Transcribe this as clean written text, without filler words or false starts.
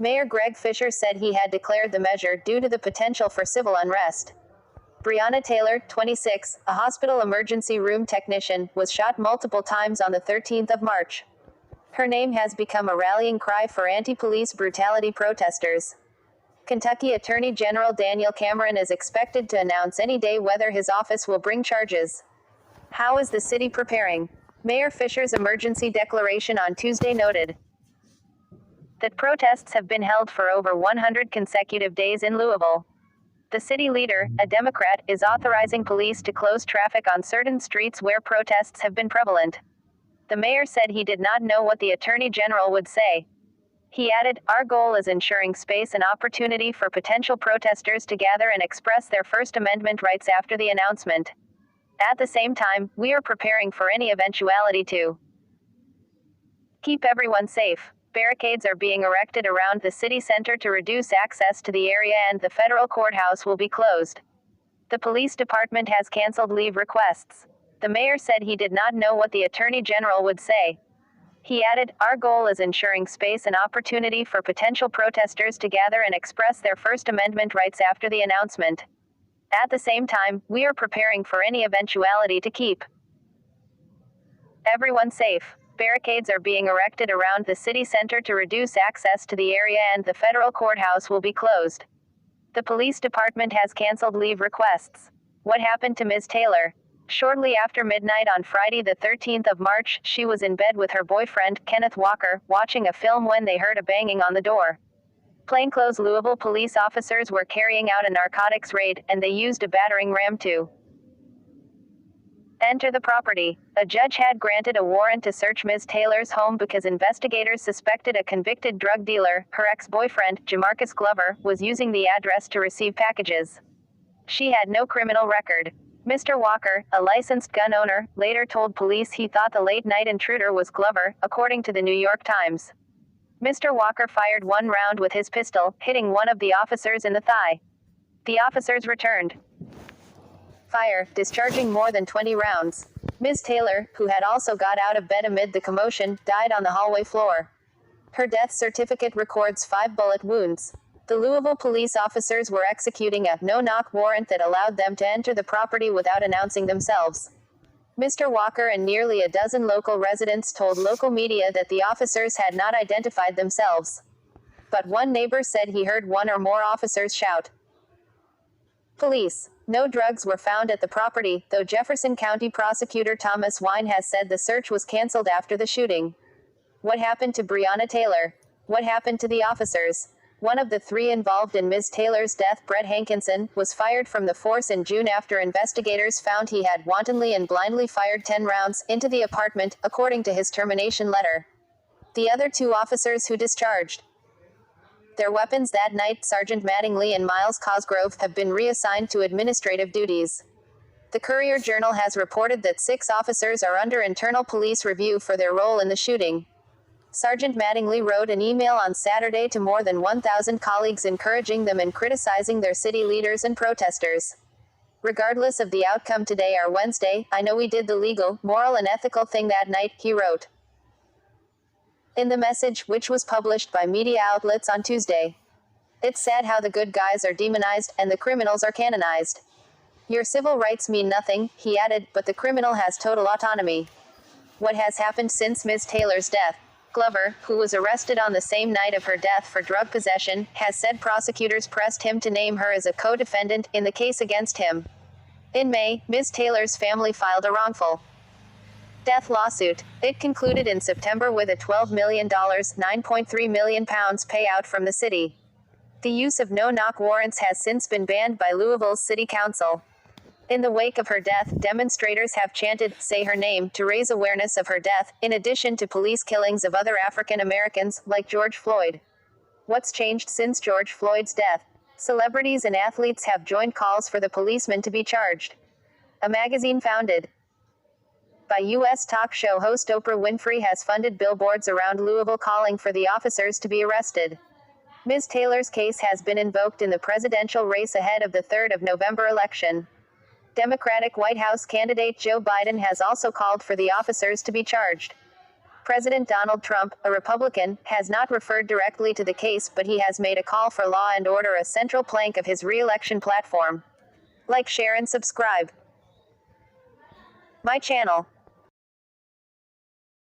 Mayor Greg Fisher said he had declared the measure due to the potential for civil unrest. Breonna Taylor, 26, a hospital emergency room technician, was shot multiple times on the 13th of March. Her name has become a rallying cry for anti-police brutality protesters. Kentucky Attorney General Daniel Cameron is expected to announce any day whether his office will bring charges. How is the city preparing? Mayor Fisher's emergency declaration on Tuesday noted that protests have been held for over 100 consecutive days in Louisville. The city leader, a Democrat, is authorizing police to close traffic on certain streets where protests have been prevalent. The mayor said he did not know what the attorney general would say. He added, "Our goal is ensuring space and opportunity for potential protesters to gather and express their First Amendment rights after the announcement. At the same time, we are preparing for any eventuality to keep everyone safe. Barricades are being erected around the city center to reduce access to the area, and the federal courthouse will be closed. The police department has canceled leave requests." The mayor said he did not know what the attorney general would say. He added, "Our goal is ensuring space and opportunity for potential protesters to gather and express their First Amendment rights after the announcement. At the same time, we are preparing for any eventuality to keep everyone safe. Barricades are being erected around the city center to reduce access to the area, and the federal courthouse will be closed. The police department has canceled leave requests." What happened to Ms. Taylor? Shortly after midnight on Friday the 13th of March, she was in bed with her boyfriend, Kenneth Walker, watching a film when they heard a banging on the door. Plainclothes Louisville police officers were carrying out a narcotics raid, and they used a battering ram to enter the property. A judge had granted a warrant to search Ms. Taylor's home because investigators suspected a convicted drug dealer, her ex-boyfriend, Jamarcus Glover, was using the address to receive packages. She had no criminal record. Mr. Walker, a licensed gun owner, later told police he thought the late-night intruder was Glover, according to the New York Times. Mr. Walker fired one round with his pistol, hitting one of the officers in the thigh. The officers returned fire, discharging more than 20 rounds. Ms. Taylor, who had also got out of bed amid the commotion, died on the hallway floor. Her death certificate records 5 bullet wounds. The Louisville police officers were executing a no-knock warrant that allowed them to enter the property without announcing themselves. Mr. Walker and nearly a dozen local residents told local media that the officers had not identified themselves. But one neighbor said he heard one or more officers shout, "Police." No drugs were found at the property, though Jefferson County Prosecutor Thomas Wine has said the search was canceled after the shooting. What happened to Breonna Taylor? What happened to the officers? One of the 3 involved in Ms. Taylor's death, Brett Hankinson, was fired from the force in June after investigators found he had wantonly and blindly fired 10 rounds into the apartment, according to his termination letter. The other 2 officers who discharged their weapons that night, Sergeant Mattingly and Miles Cosgrove, have been reassigned to administrative duties. The Courier-Journal has reported that 6 officers are under internal police review for their role in the shooting. Sergeant Mattingly wrote an email on Saturday to more than 1,000 colleagues encouraging them and criticizing their city leaders and protesters. "Regardless of the outcome today or Wednesday, I know we did the legal, moral and ethical thing that night," he wrote in the message, which was published by media outlets on Tuesday. "It's sad how the good guys are demonized, and the criminals are canonized. Your civil rights mean nothing," he added, "but the criminal has total autonomy." What has happened since Ms. Taylor's death? Glover, who was arrested on the same night of her death for drug possession, has said prosecutors pressed him to name her as a co-defendant in the case against him. In May, Ms. Taylor's family filed a wrongful death lawsuit. It concluded in September with a $12 million, £9.3 million payout from the city. The use of no-knock warrants has since been banned by Louisville's City Council. In the wake of her death, demonstrators have chanted, "Say her name," to raise awareness of her death, in addition to police killings of other African Americans, like George Floyd. What's changed since George Floyd's death? Celebrities and athletes have joined calls for the policeman to be charged. A magazine founded by U.S. talk show host Oprah Winfrey has funded billboards around Louisville calling for the officers to be arrested. Ms. Taylor's case has been invoked in the presidential race ahead of the 3rd of November election. Democratic White House candidate Joe Biden has also called for the officers to be charged. President Donald Trump, a Republican, has not referred directly to the case, but he has made a call for law and order a central plank of his re-election platform. Like, share and subscribe my channel.